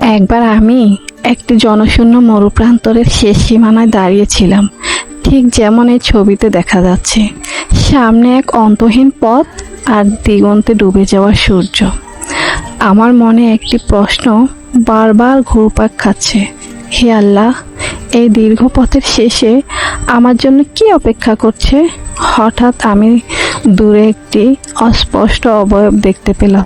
একবার আমি একটি জনশূন্য মরুপ্রান্তরের শেষ সীমানায় দাঁড়িয়েছিলাম, ঠিক যেমন এই ছবিতে দেখা যাচ্ছে। সামনে এক অন্তহীন পথ আর দিগন্তে ডুবে যাওয়া সূর্য। আমার মনে একটি প্রশ্ন বারবার ঘুরপাক খাচ্ছে, হে আল্লাহ, এই দীর্ঘ পথের শেষে আমার জন্য কি অপেক্ষা করছে? হঠাৎ আমি দূরে একটি অস্পষ্ট অবয়ব দেখতে পেলাম।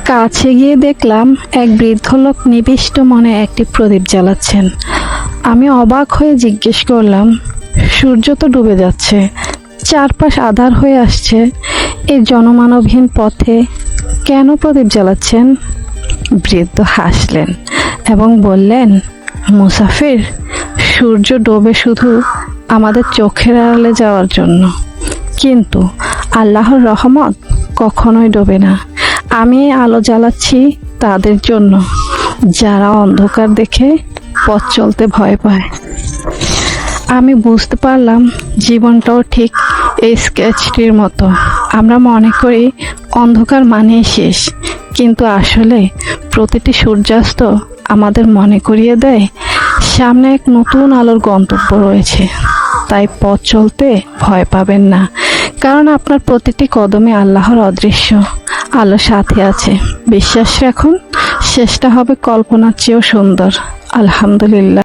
কাছে গিয়ে দেখলাম এক বৃদ্ধ লোক নিবিষ্ট মনে একটি প্রদীপ জ্বালাচ্ছেন। আমি অবাক হয়ে জিজ্ঞেস করলাম, সূর্য তো ডুবে যাচ্ছে, চারপাশ আঁধার হয়ে আসছে, এই জনমানবহীন পথে কেন প্রদীপ জ্বালাচ্ছেন? বৃদ্ধ হাসলেন এবং বললেন, মুসাফির, সূর্য ডোবে শুধু আমাদের চোখের আড়ালে যাওয়ার জন্য, কিন্তু আল্লাহর রহমত কখনোই ডোবে না। আমি এই আলো জ্বালাচ্ছি তাদের জন্য যারা অন্ধকার দেখে পথ চলতে ভয় পায়। আমি বুঝতে পারলাম জীবনটাও ঠিক এই স্কেচটির মতো। আমরা মনে করি অন্ধকার মানেই শেষ, কিন্তু আসলে প্রতিটি সূর্যাস্ত আমাদের মনে করিয়ে দেয় সামনে এক নতুন আলোর গন্তব্য রয়েছে। তাই পথ চলতে ভয় পাবেন না, কারণ আপনার প্রতিটি কদমে আল্লাহর অদৃশ্য আলো সাথে আছে। বিশ্বাস রাখুন, শেষটা হবে কল্পনার চেয়েও সুন্দর। আলহামদুলিল্লাহ।